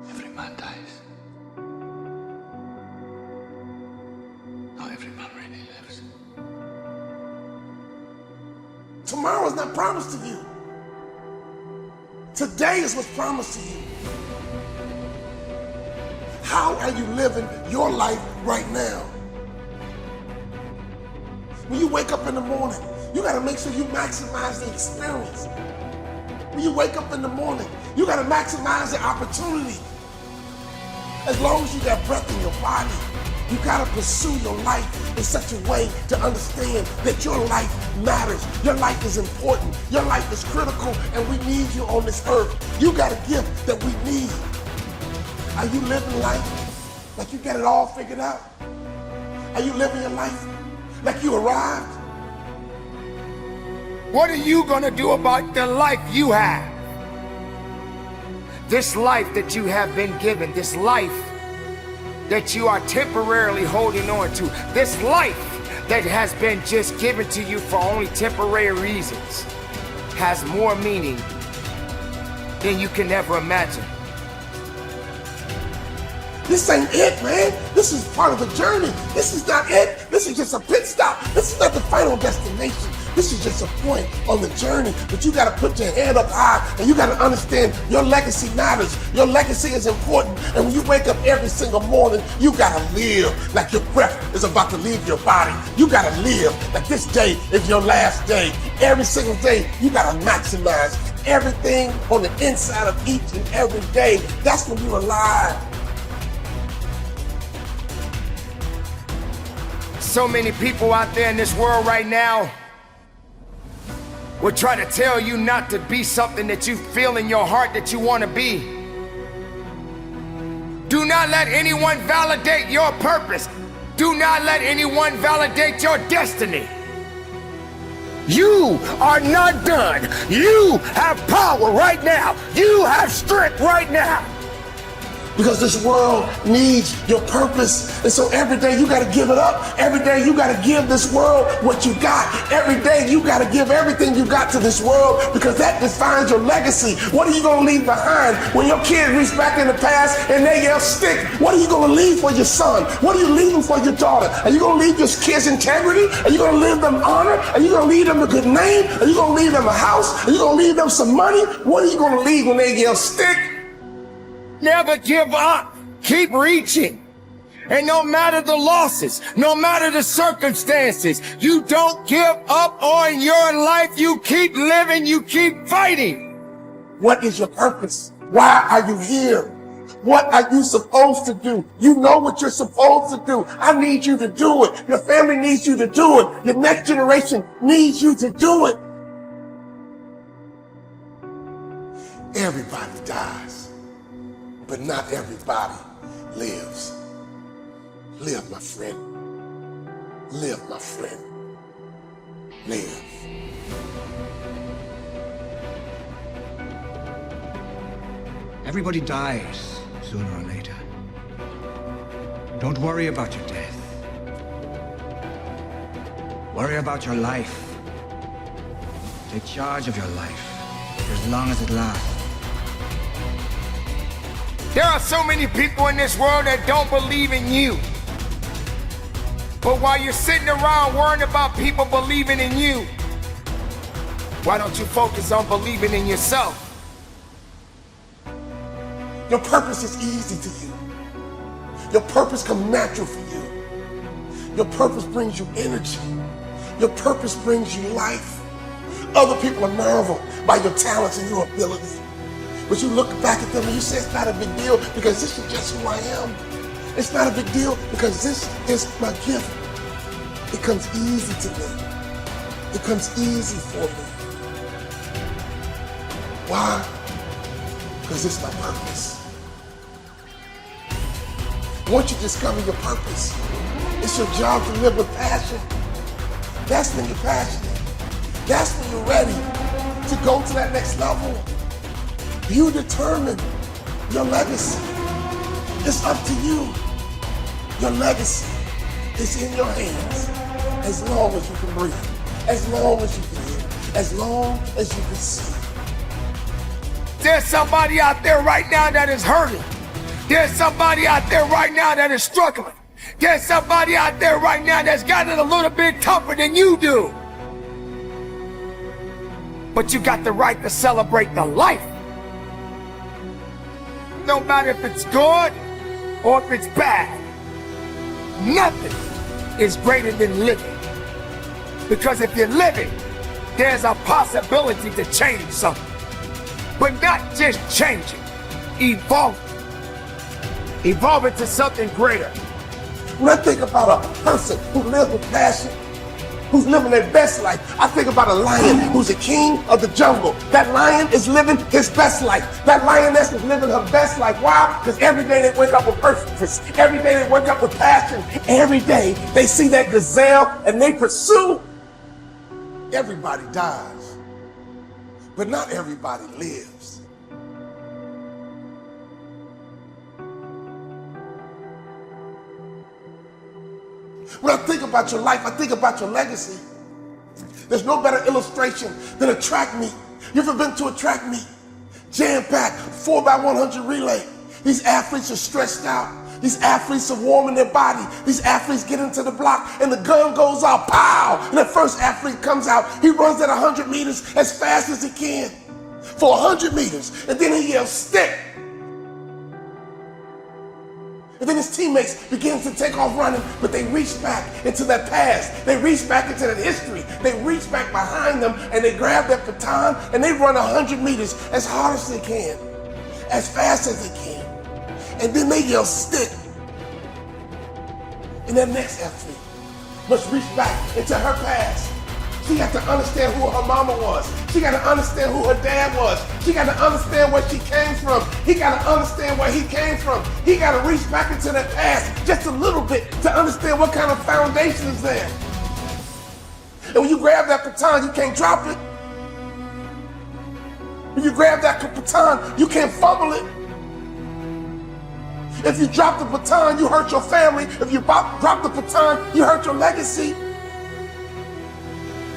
Every man dies. Not every man really lives. Tomorrow is not promised to you. Today is what's promised to you. How are you living your life right now? When you wake up in the morning, you gotta make sure you maximize the experience. When you wake up in the morning, you gotta maximize the opportunity. As long as you got breath in your body, you gotta pursue your life in such a way to understand that your life matters. Your life is important. Your life is critical, and we need you on this earth. You got a gift that we need. Are you living life like you got it all figured out? Are you living your life like you arrived? What are you gonna do about the life you have? This life that you have been given, this life that you are temporarily holding on to, this life that has been just given to you for only temporary reasons, has more meaning than you can ever imagine. This ain't it, man. This is part of the journey. This is not it. This is just a pit stop. This is not the final destination. This is just a point on the journey. But you got to put your head up high, and you got to understand your legacy matters. Your legacy is important. And when you wake up every single morning, you got to live like your breath is about to leave your body. You got to live like this day is your last day. Every single day, you got to maximize everything on the inside of each and every day. That's when you're alive. So many people out there in this world right now will try to tell you not to be something that you feel in your heart that you want to be. Do not let anyone validate your purpose. Do not let anyone validate your destiny. You are not done. You have power right now. You have strength right now. Because this world needs your purpose. And so every day you got to give it up. Every day you got to give this world what you got. Every day you got to give everything you got to this world, because that defines your legacy. What are you going to leave behind when your kids reach back in the past and they yell stick? What are you going to leave for your son? What are you leaving for your daughter? Are you going to leave your kids integrity? Are you going to leave them honor? Are you going to leave them a good name? Are you going to leave them a house? Are you going to leave them some money? What are you going to leave when they yell stick? Never give up. Keep reaching. And no matter the losses, no matter the circumstances, you don't give up on your life. You keep living. You keep fighting. What is your purpose? Why are you here? What are you supposed to do? You know what you're supposed to do. I need you to do it. Your family needs you to do it. Your next generation needs you to do it. Everybody dies, but not everybody lives. Live, my friend. Live, my friend. Live. Everybody dies sooner or later. Don't worry about your death. Worry about your life. Take charge of your life for as long as it lasts. There are so many people in this world that don't believe in you. But while you're sitting around worrying about people believing in you, why don't you focus on believing in yourself? Your purpose is easy to you. Your purpose comes natural for you. Your purpose brings you energy. Your purpose brings you life. Other people are marveled by your talents and your ability. But you look back at them and you say it's not a big deal because this is just who I am. It's not a big deal because this is my gift. It comes easy to me. It comes easy for me. Why? Because it's my purpose. Once you discover your purpose, it's your job to live with passion. That's when you're passionate. That's when you're ready to go to that next level. You determine your legacy. It's up to you. Your legacy is in your hands as long as you can breathe, as long as you can hear, as long as you can see. There's somebody out there right now that is hurting. There's somebody out there right now that is struggling. There's somebody out there right now that's got it a little bit tougher than you do. But you got the right to celebrate the life. No matter if it's good or if it's bad. Nothing is greater than living. Because if you're living, there's a possibility to change something. But not just changing, evolve. Evolve into something greater. When I think about a person who lives with passion, who's living their best life, I think about a lion who's the king of the jungle. That lion is living his best life. That lioness is living her best life. Why? Because every day they wake up with purpose. Every day they wake up with passion. Every day they see that gazelle and they pursue. Everybody dies, but not everybody lives. When I think about your life, I think about your legacy. There's no better illustration than a track meet. You ever been to a track meet? Jam-packed, 4x100 relay. These athletes are stressed out. These athletes are warming their body. These athletes get into the block and the gun goes off, pow! And the first athlete comes out. He runs at 100 meters as fast as he can for 100 meters. And then he yells, stick! And then his teammates begin to take off running, but they reach back into that past. They reach back into that history. They reach back behind them and they grab that baton and they run 100 meters as hard as they can, as fast as they can. And then they yell, stick. And that next athlete must reach back into her past. She got to understand who her mama was. She got to understand who her dad was. She got to understand where she came from. He got to understand where he came from. He got to reach back into that past just a little bit to understand what kind of foundation is there. And when you grab that baton, you can't drop it. When you grab that baton, you can't fumble it. If you drop the baton, you hurt your family. If you drop the baton, you hurt your legacy.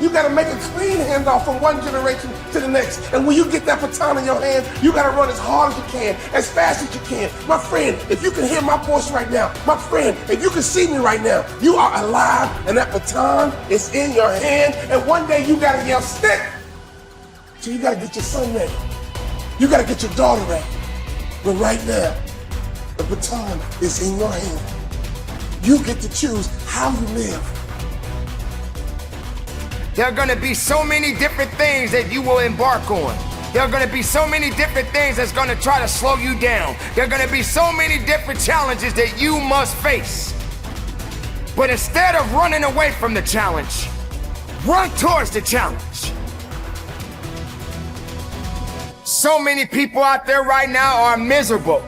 You gotta make a clean handoff from one generation to the next. And when you get that baton in your hand, you gotta run as hard as you can, as fast as you can. My friend, if you can hear my voice right now, my friend, if you can see me right now, you are alive and that baton is in your hand. And one day you gotta yell, stick. So you gotta get your son ready. You gotta get your daughter ready. But right now, the baton is in your hand. You get to choose how you live. There are gonna be so many different things that you will embark on. There are gonna be so many different things that's gonna try to slow you down. There are gonna be so many different challenges that you must face. But instead of running away from the challenge, run towards the challenge. So many people out there right now are miserable,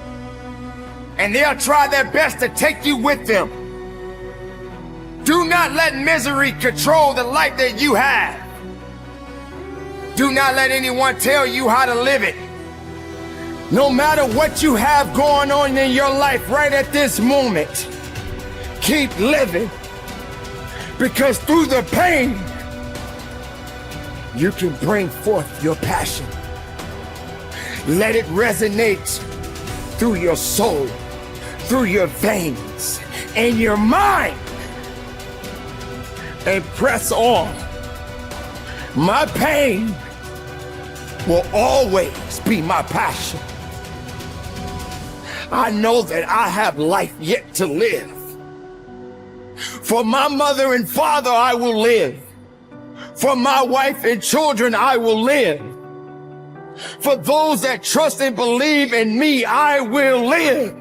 and they'll try their best to take you with them. Do not let misery control the life that you have. Do not let anyone tell you how to live it. No matter what you have going on in your life right at this moment, keep living. Because through the pain, you can bring forth your passion. Let it resonate through your soul, through your veins, and your mind. And press on. My pain will always be my passion. I know that I have life yet to live. For my mother and father, I will live. For my wife and children, I will live. For those that trust and believe in me, I will live.